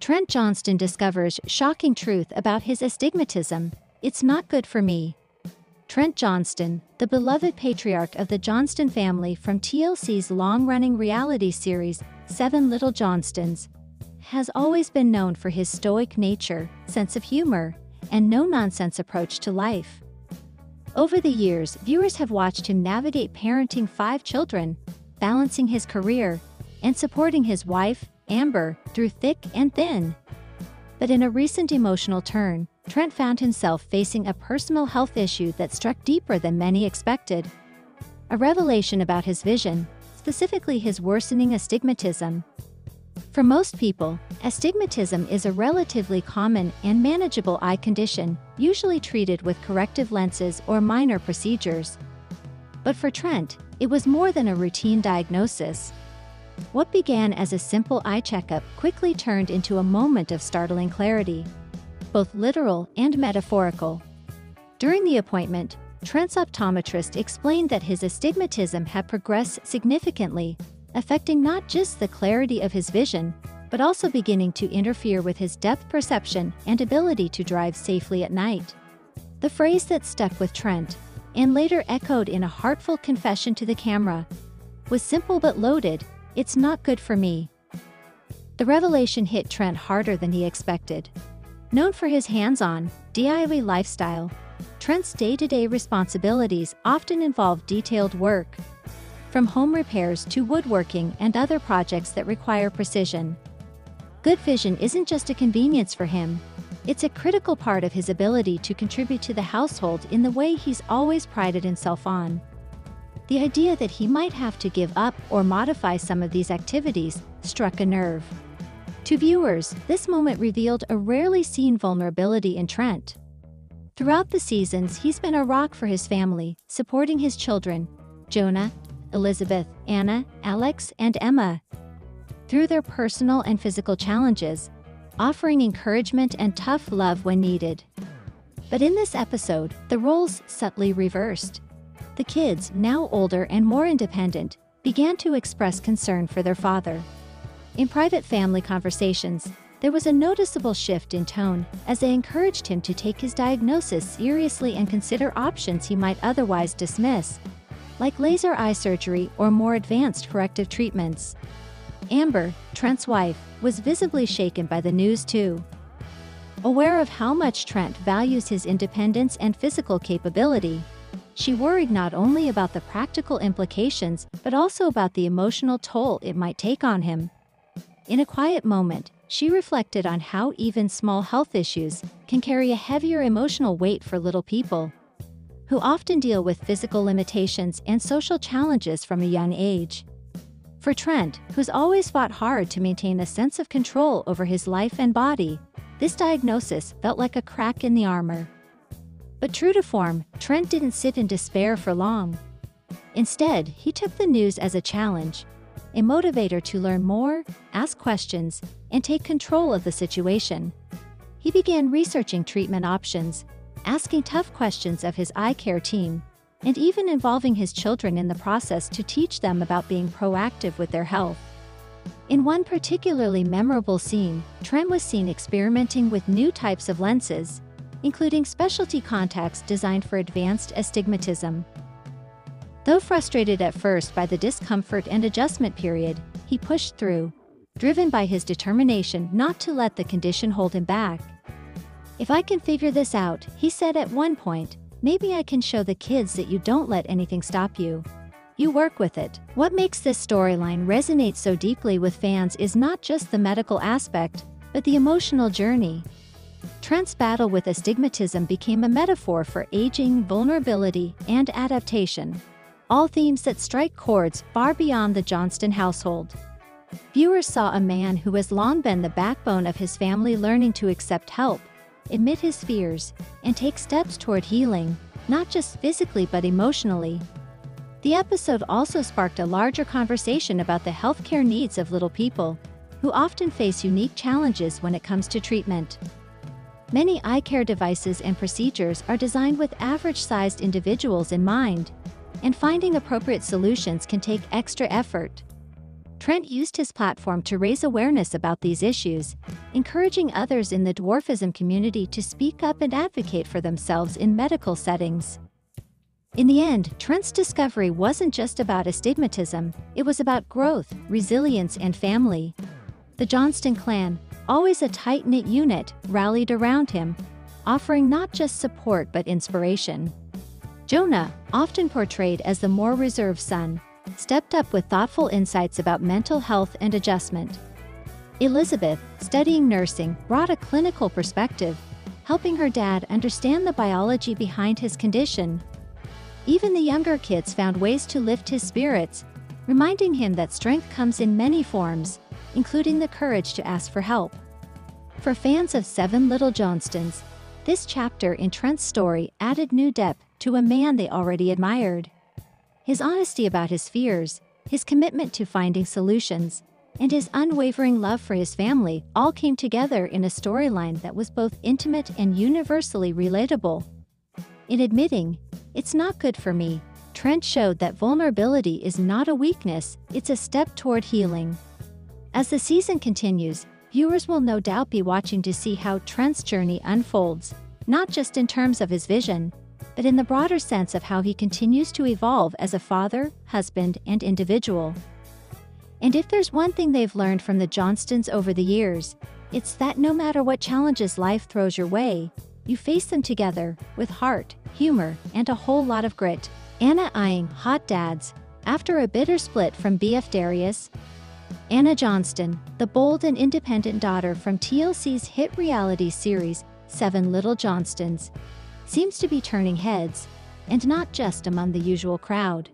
Trent Johnstone discovers shocking truth about his astigmatism. It's not good for me. Trent Johnstone, the beloved patriarch of the Johnston family from TLC's long-running reality series, 7 Little Johnstons, has always been known for his stoic nature, sense of humor, and no-nonsense approach to life. Over the years, viewers have watched him navigate parenting 5 children, balancing his career, and supporting his wife, Amber, through thick and thin. But in a recent emotional turn, Trent found himself facing a personal health issue that struck deeper than many expected. A revelation about his vision, specifically his worsening astigmatism. For most people, astigmatism is a relatively common and manageable eye condition, usually treated with corrective lenses or minor procedures. But for Trent, it was more than a routine diagnosis. What began as a simple eye checkup quickly turned into a moment of startling clarity, both literal and metaphorical. During the appointment, Trent's optometrist explained that his astigmatism had progressed significantly, affecting not just the clarity of his vision, but also beginning to interfere with his depth perception and ability to drive safely at night. The phrase that stuck with Trent, and later echoed in a heartfelt confession to the camera, was simple but loaded: "It's not good for me." The revelation hit Trent harder than he expected. Known for his hands-on, DIY lifestyle, Trent's day-to-day responsibilities often involve detailed work, from home repairs to woodworking and other projects that require precision. Good vision isn't just a convenience for him, it's a critical part of his ability to contribute to the household in the way he's always prided himself on. The idea that he might have to give up or modify some of these activities struck a nerve. To viewers, this moment revealed a rarely seen vulnerability in Trent. Throughout the seasons, he's been a rock for his family, supporting his children, Jonah, Elizabeth, Anna, Alex, and Emma, through their personal and physical challenges, offering encouragement and tough love when needed. But in this episode, the roles subtly reversed. The kids, now older and more independent, began to express concern for their father. In private family conversations, there was a noticeable shift in tone as they encouraged him to take his diagnosis seriously and consider options he might otherwise dismiss, like laser eye surgery or more advanced corrective treatments. Amber, Trent's wife, was visibly shaken by the news too. Aware of how much Trent values his independence and physical capability, she worried not only about the practical implications but also about the emotional toll it might take on him. In a quiet moment, she reflected on how even small health issues can carry a heavier emotional weight for little people, who often deal with physical limitations and social challenges from a young age. For Trent, who's always fought hard to maintain a sense of control over his life and body, this diagnosis felt like a crack in the armor. But true to form, Trent didn't sit in despair for long. Instead, he took the news as a challenge, a motivator to learn more, ask questions, and take control of the situation. He began researching treatment options, asking tough questions of his eye care team, and even involving his children in the process to teach them about being proactive with their health. In one particularly memorable scene, Trent was seen experimenting with new types of lenses, including specialty contacts designed for advanced astigmatism. Though frustrated at first by the discomfort and adjustment period, he pushed through, driven by his determination not to let the condition hold him back. "If I can figure this out," he said at one point, "maybe I can show the kids that you don't let anything stop you. You work with it." What makes this storyline resonate so deeply with fans is not just the medical aspect, but the emotional journey. Trent's battle with astigmatism became a metaphor for aging, vulnerability, and adaptation, all themes that strike chords far beyond the Johnston household. Viewers saw a man who has long been the backbone of his family learning to accept help, admit his fears, and take steps toward healing, not just physically but emotionally. The episode also sparked a larger conversation about the healthcare needs of little people, who often face unique challenges when it comes to treatment. Many eye care devices and procedures are designed with average-sized individuals in mind, and finding appropriate solutions can take extra effort. Trent used his platform to raise awareness about these issues, encouraging others in the dwarfism community to speak up and advocate for themselves in medical settings. In the end, Trent's discovery wasn't just about astigmatism, it was about growth, resilience, and family. The Johnston clan, always a tight-knit unit, rallied around him, offering not just support but inspiration. Jonah, often portrayed as the more reserved son, stepped up with thoughtful insights about mental health and adjustment. Elizabeth, studying nursing, brought a clinical perspective, helping her dad understand the biology behind his condition. Even the younger kids found ways to lift his spirits, reminding him that strength comes in many forms, including the courage to ask for help. For fans of Seven Little Johnstons, this chapter in Trent's story added new depth to a man they already admired. His honesty about his fears, his commitment to finding solutions, and his unwavering love for his family all came together in a storyline that was both intimate and universally relatable. In admitting, "It's not good for me," Trent showed that vulnerability is not a weakness, it's a step toward healing. As the season continues, viewers will no doubt be watching to see how Trent's journey unfolds, not just in terms of his vision, but in the broader sense of how he continues to evolve as a father, husband, and individual. And if there's one thing they've learned from the Johnstons over the years, it's that no matter what challenges life throws your way, you face them together, with heart, humor, and a whole lot of grit. Anna eyeing hot dads, after a bitter split from BF Darius. Anna Johnston, the bold and independent daughter from TLC's hit reality series, Seven Little Johnstons, seems to be turning heads, and not just among the usual crowd.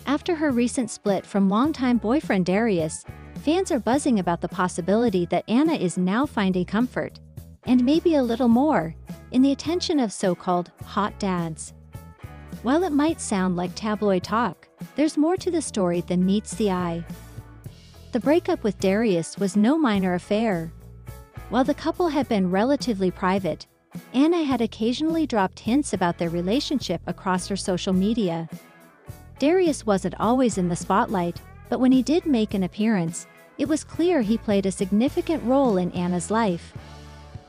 After her recent split from longtime boyfriend Darius, fans are buzzing about the possibility that Anna is now finding comfort, and maybe a little more, in the attention of so-called hot dads. While it might sound like tabloid talk, there's more to the story than meets the eye. The breakup with Darius was no minor affair. While the couple had been relatively private, Anna had occasionally dropped hints about their relationship across her social media. Darius wasn't always in the spotlight, but when he did make an appearance, it was clear he played a significant role in Anna's life.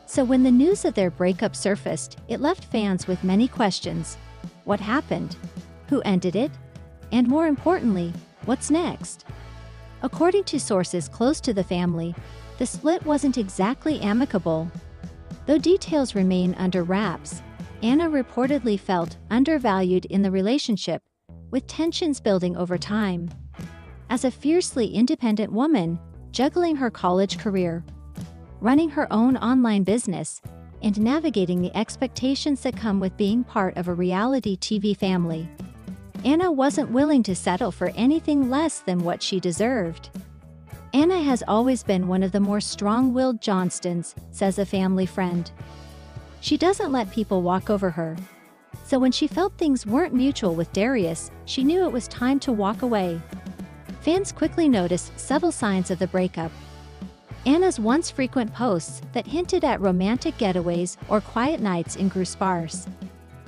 So when the news of their breakup surfaced, it left fans with many questions. What happened? Who ended it? And more importantly, what's next? According to sources close to the family, the split wasn't exactly amicable. Though details remain under wraps, Anna reportedly felt undervalued in the relationship, with tensions building over time. As a fiercely independent woman, juggling her college career, running her own online business, and navigating the expectations that come with being part of a reality TV family, Anna wasn't willing to settle for anything less than what she deserved. Anna has always been one of the more strong-willed Johnstons, says a family friend. She doesn't let people walk over her. So when she felt things weren't mutual with Darius, she knew it was time to walk away. Fans quickly noticed subtle signs of the breakup. Anna's once frequent posts that hinted at romantic getaways or quiet nights grew sparse.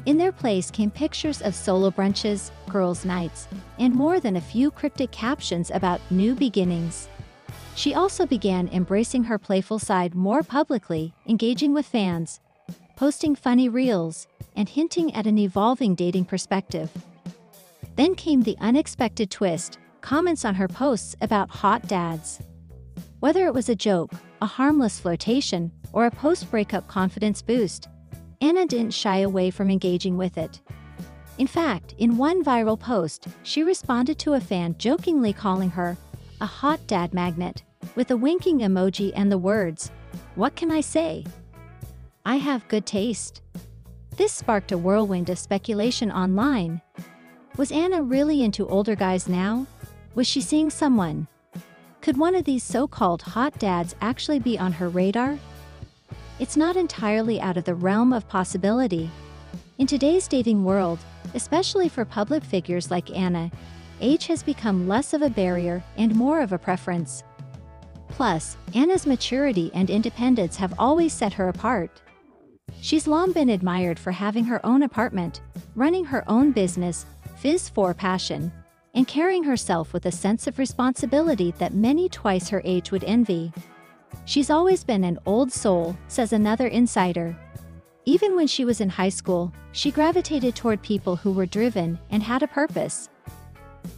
In their place came pictures of solo brunches, girls' nights, and more than a few cryptic captions about new beginnings. She also began embracing her playful side more publicly, engaging with fans, posting funny reels, and hinting at an evolving dating perspective. Then came the unexpected twist, comments on her posts about hot dads. Whether it was a joke, a harmless flirtation, or a post-breakup confidence boost, Anna didn't shy away from engaging with it. In fact, in one viral post, she responded to a fan jokingly calling her a hot dad magnet, with a winking emoji and the words, "What can I say? I have good taste." This sparked a whirlwind of speculation online. Was Anna really into older guys now? Was she seeing someone? Could one of these so-called hot dads actually be on her radar? It's not entirely out of the realm of possibility. In today's dating world, especially for public figures like Anna, age has become less of a barrier and more of a preference. Plus, Anna's maturity and independence have always set her apart. She's long been admired for having her own apartment, running her own business, Fizz for passion, and carrying herself with a sense of responsibility that many twice her age would envy. She's always been an old soul, says another insider. Even when she was in high school, she gravitated toward people who were driven and had a purpose.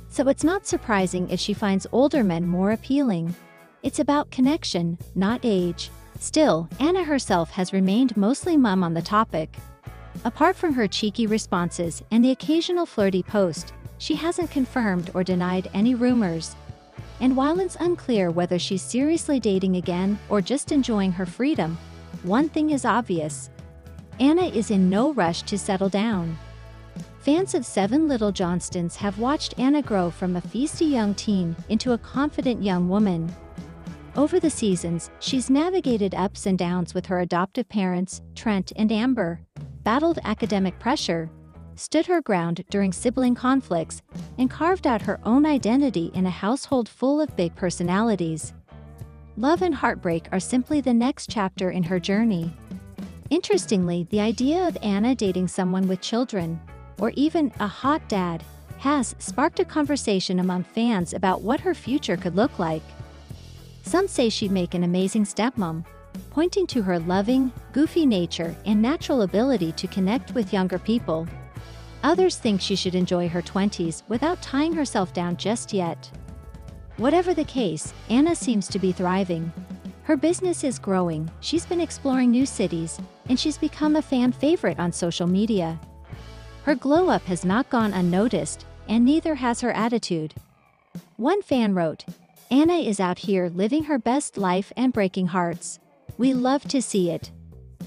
So it's not surprising if she finds older men more appealing. It's about connection, not age. Still, Anna herself has remained mostly mum on the topic. Apart from her cheeky responses and the occasional flirty post, she hasn't confirmed or denied any rumors. And while it's unclear whether she's seriously dating again or just enjoying her freedom, one thing is obvious. Anna is in no rush to settle down. Fans of Seven Little Johnstons have watched Anna grow from a feisty young teen into a confident young woman. Over the seasons, she's navigated ups and downs with her adoptive parents, Trent and Amber, battled academic pressure, stood her ground during sibling conflicts, and carved out her own identity in a household full of big personalities. Love and heartbreak are simply the next chapter in her journey. Interestingly, the idea of Anna dating someone with children, or even a hot dad, has sparked a conversation among fans about what her future could look like. Some say she'd make an amazing stepmom, pointing to her loving, goofy nature and natural ability to connect with younger people. Others think she should enjoy her 20s without tying herself down just yet. Whatever the case, Anna seems to be thriving. Her business is growing, she's been exploring new cities, and she's become a fan favorite on social media. Her glow-up has not gone unnoticed, and neither has her attitude. One fan wrote, "Anna is out here living her best life and breaking hearts. We love to see it."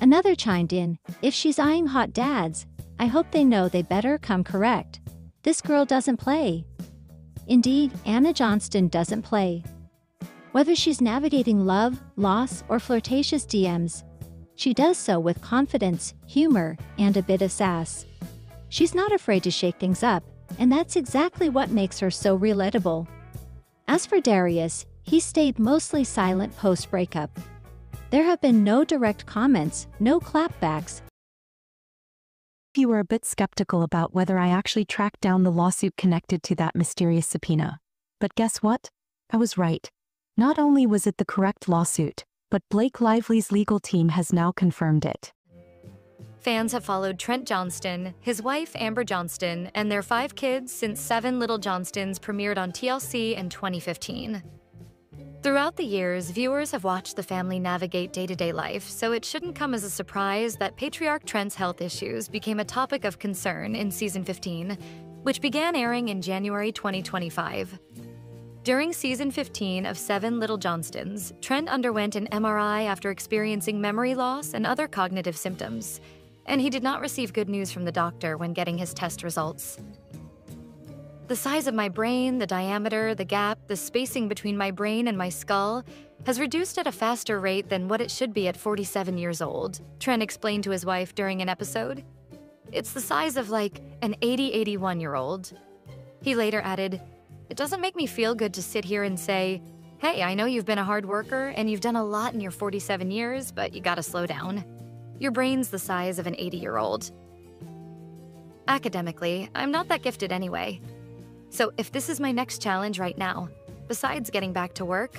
Another chimed in, "If she's eyeing hot dads, I hope they know they better come correct. This girl doesn't play." Indeed, Anna Johnston doesn't play. Whether she's navigating love, loss, or flirtatious DMs, she does so with confidence, humor, and a bit of sass. She's not afraid to shake things up, and that's exactly what makes her so relatable. As for Darius, he stayed mostly silent post-breakup. There have been no direct comments, no clapbacks. You were a bit skeptical about whether I actually tracked down the lawsuit connected to that mysterious subpoena. But guess what? I was right. Not only was it the correct lawsuit, but Blake Lively's legal team has now confirmed it. Fans have followed Trent Johnstone, his wife Amber Johnston, and their 5 kids since Seven Little Johnstons premiered on TLC in 2015. Throughout the years, viewers have watched the family navigate day-to-day life, so it shouldn't come as a surprise that patriarch Trent's health issues became a topic of concern in season 15, which began airing in January 2025. During season 15 of Seven Little Johnstons, Trent underwent an MRI after experiencing memory loss and other cognitive symptoms, and he did not receive good news from the doctor when getting his test results. "The size of my brain, the diameter, the gap, the spacing between my brain and my skull has reduced at a faster rate than what it should be at 47 years old," Trent explained to his wife during an episode. "It's the size of like an 81-year-old. He later added, "It doesn't make me feel good to sit here and say, hey, I know you've been a hard worker and you've done a lot in your 47 years, but you gotta slow down. Your brain's the size of an 80-year-old. Academically, I'm not that gifted anyway. So if this is my next challenge right now, besides getting back to work,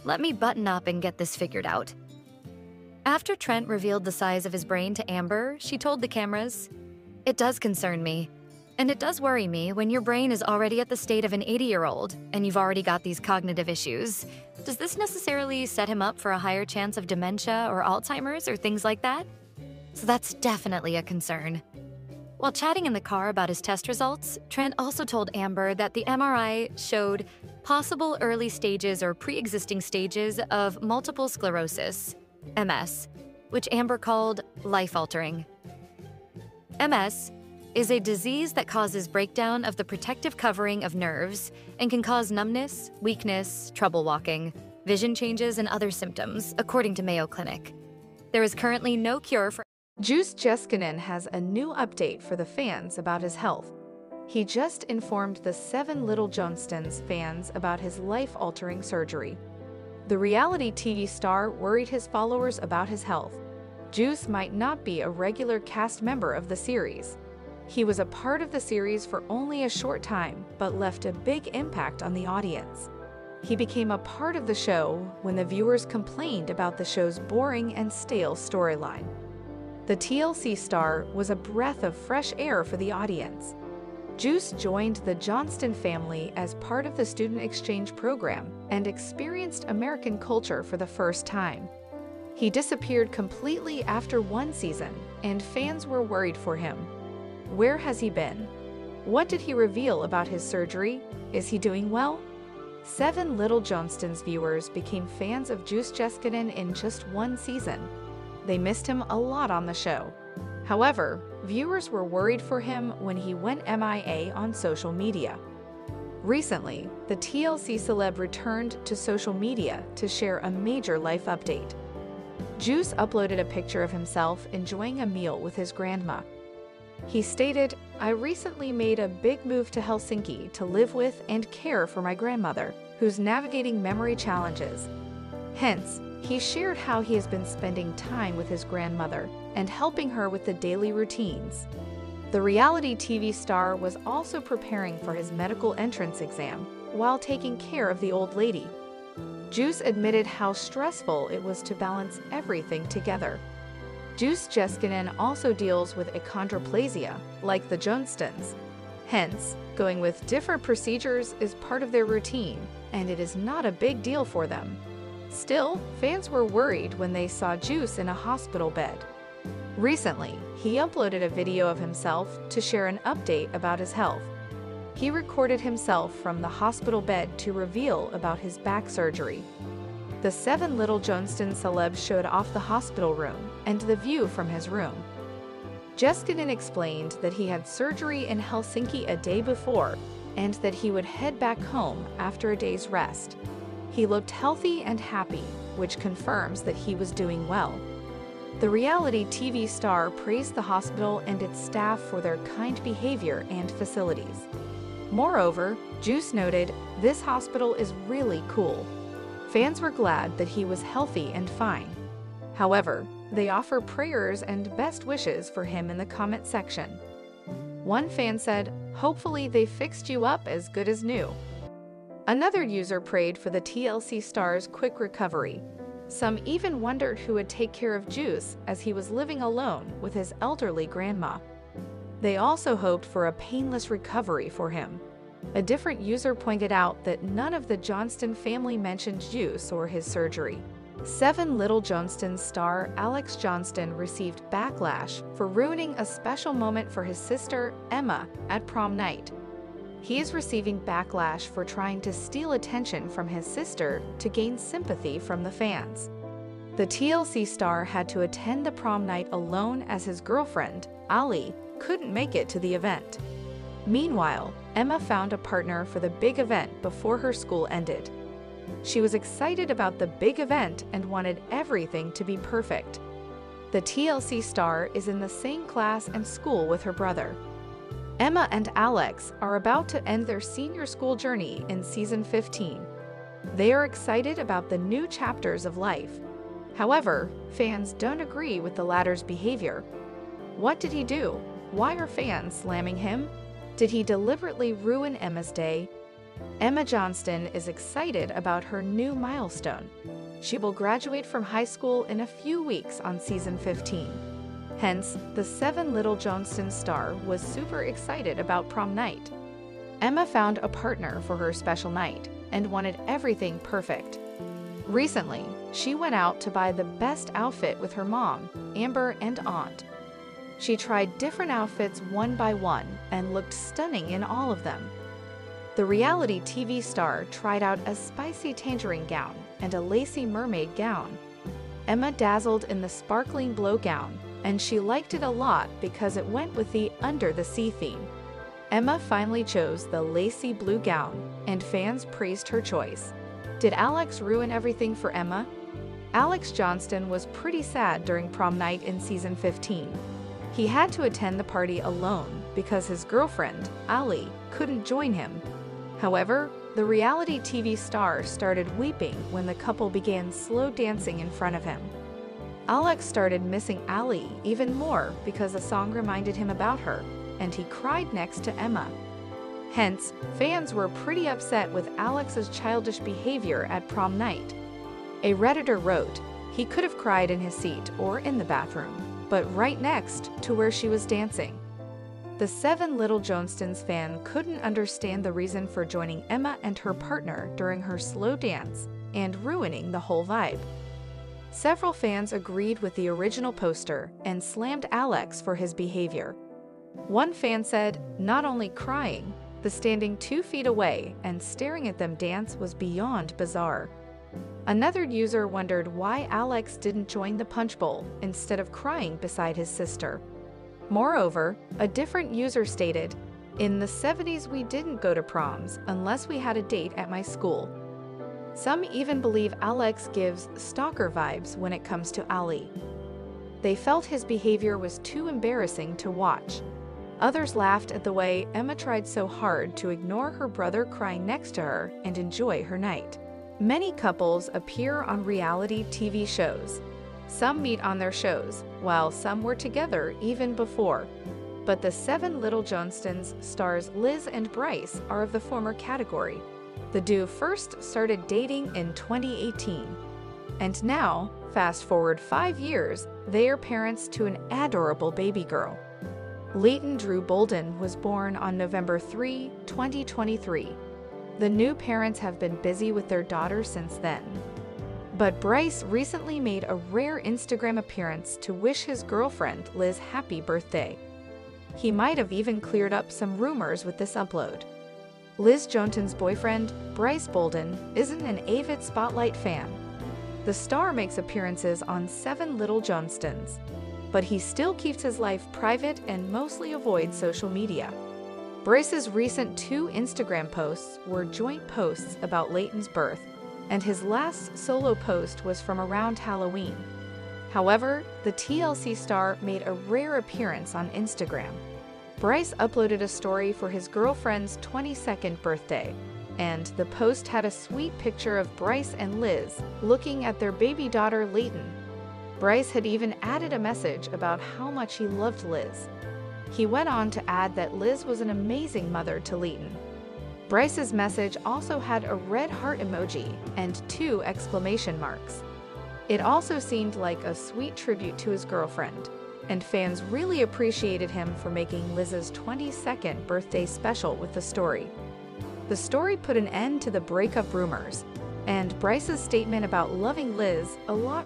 let me button up and get this figured out." After Trent revealed the size of his brain to Amber, she told the cameras, "It does concern me. And it does worry me when your brain is already at the state of an 80-year-old and you've already got these cognitive issues. Does this necessarily set him up for a higher chance of dementia or Alzheimer's or things like that? So that's definitely a concern." While chatting in the car about his test results, Trent also told Amber that the MRI showed possible early stages or pre-existing stages of multiple sclerosis, MS, which Amber called life-altering. MS is a disease that causes breakdown of the protective covering of nerves and can cause numbness, weakness, trouble walking, vision changes, and other symptoms, according to Mayo Clinic. There is currently no cure for. Juice Jeskinen has a new update for the fans about his health. He just informed the Seven Little Johnstons fans about his life-altering surgery. The reality TV star worried his followers about his health. Juice might not be a regular cast member of the series. He was a part of the series for only a short time, but left a big impact on the audience. He became a part of the show when the viewers complained about the show's boring and stale storyline. The TLC star was a breath of fresh air for the audience. Juice joined the Johnston family as part of the student exchange program and experienced American culture for the first time. He disappeared completely after one season, and fans were worried for him. Where has he been? What did he reveal about his surgery? Is he doing well? 7 Little Johnston's viewers became fans of Juice Jeskinen in just one season. They missed him a lot on the show. However, viewers were worried for him when he went MIA on social media. Recently, the TLC celeb returned to social media to share a major life update. Juice uploaded a picture of himself enjoying a meal with his grandma. He stated, "I recently made a big move to Helsinki to live with and care for my grandmother, who's navigating memory challenges." Hence, he shared how he has been spending time with his grandmother and helping her with the daily routines. The reality TV star was also preparing for his medical entrance exam while taking care of the old lady. Juice admitted how stressful it was to balance everything together. Juice Jeskinen also deals with achondroplasia, like the Johnstons. Hence, going with different procedures is part of their routine, and it is not a big deal for them. Still, fans were worried when they saw Juice in a hospital bed. Recently, he uploaded a video of himself to share an update about his health. He recorded himself from the hospital bed to reveal about his back surgery. The 7 Little Johnston celeb showed off the hospital room and the view from his room. Jeskinen explained that he had surgery in Helsinki a day before and that he would head back home after a day's rest. He looked healthy and happy, which confirms that he was doing well. The reality TV star praised the hospital and its staff for their kind behavior and facilities. Moreover, Juice noted, "This hospital is really cool." Fans were glad that he was healthy and fine. However, they offer prayers and best wishes for him in the comment section. One fan said, "Hopefully they fixed you up as good as new." Another user prayed for the TLC star's quick recovery. Some even wondered who would take care of Juice as he was living alone with his elderly grandma. They also hoped for a painless recovery for him. A different user pointed out that none of the Johnston family mentioned Juice or his surgery. 7 Little Johnston star Alex Johnston received backlash for ruining a special moment for his sister, Emma, at prom night. He is receiving backlash for trying to steal attention from his sister to gain sympathy from the fans. The TLC star had to attend the prom night alone as his girlfriend, Ali, couldn't make it to the event. Meanwhile, Emma found a partner for the big event before her school ended. She was excited about the big event and wanted everything to be perfect. The TLC star is in the same class and school with her brother. Emma and Alex are about to end their senior school journey in season 15. They are excited about the new chapters of life. However, fans don't agree with the latter's behavior. What did he do? Why are fans slamming him? Did he deliberately ruin Emma's day? Emma Johnston is excited about her new milestone. She will graduate from high school in a few weeks on season 15. Hence, the 7 Little Johnston star was super excited about prom night. Emma found a partner for her special night and wanted everything perfect. Recently, she went out to buy the best outfit with her mom, Amber, and aunt. She tried different outfits one by one and looked stunning in all of them. The reality TV star tried out a spicy tangerine gown and a lacy mermaid gown. Emma dazzled in the sparkling blow gown, and she liked it a lot because it went with the Under the Sea theme. Emma finally chose the lacy blue gown, and fans praised her choice. Did Alex ruin everything for Emma? Alex Johnston was pretty sad during prom night in season 15. He had to attend the party alone because his girlfriend, Ali, couldn't join him. However, the reality TV star started weeping when the couple began slow dancing in front of him. Alex started missing Ali even more because the song reminded him about her. and he cried next to Emma. Hence, fans were pretty upset with Alex's childish behavior at prom night. A Redditor wrote, "He could have cried in his seat or in the bathroom, but right next to where she was dancing." The Seven Little Johnstons fan couldn't understand the reason for joining Emma and her partner during her slow dance and ruining the whole vibe. Several fans agreed with the original poster and slammed Alex for his behavior. One fan said, "Not only crying, the standing 2 feet away and staring at them dance was beyond bizarre." Another user wondered why Alex didn't join the punch bowl instead of crying beside his sister. Moreover, a different user stated, "In the 70s we didn't go to proms unless we had a date at my school." Some even believe Alex gives stalker vibes when it comes to Ali. They felt his behavior was too embarrassing to watch. Others laughed at the way Emma tried so hard to ignore her brother crying next to her and enjoy her night. Many couples appear on reality TV shows. Some meet on their shows, while some were together even before. But the Seven Little Johnstons stars Liz and Bryce are of the former category. The duo first started dating in 2018. And now, fast forward 5 years, they are parents to an adorable baby girl. Leighton Drew Bolden was born on November 3, 2023. The new parents have been busy with their daughter since then. But Bryce recently made a rare Instagram appearance to wish his girlfriend Liz happy birthday. He might have even cleared up some rumors with this upload. Liz Johnston's boyfriend, Bryce Bolden, isn't an avid Spotlight fan. The star makes appearances on Seven Little Johnstons, but he still keeps his life private and mostly avoids social media. Bryce's recent 2 Instagram posts were joint posts about Leighton's birth, and his last solo post was from around Halloween. However, the TLC star made a rare appearance on Instagram. Bryce uploaded a story for his girlfriend's 22nd birthday, and the post had a sweet picture of Bryce and Liz looking at their baby daughter Leighton. Bryce had even added a message about how much he loved Liz. He went on to add that Liz was an amazing mother to Leighton. Bryce's message also had a red heart emoji and 2 exclamation marks. It also seemed like a sweet tribute to his girlfriend, and fans really appreciated him for making Liz's 22nd birthday special with the story. The story put an end to the breakup rumors, and Bryce's statement about loving Liz a lot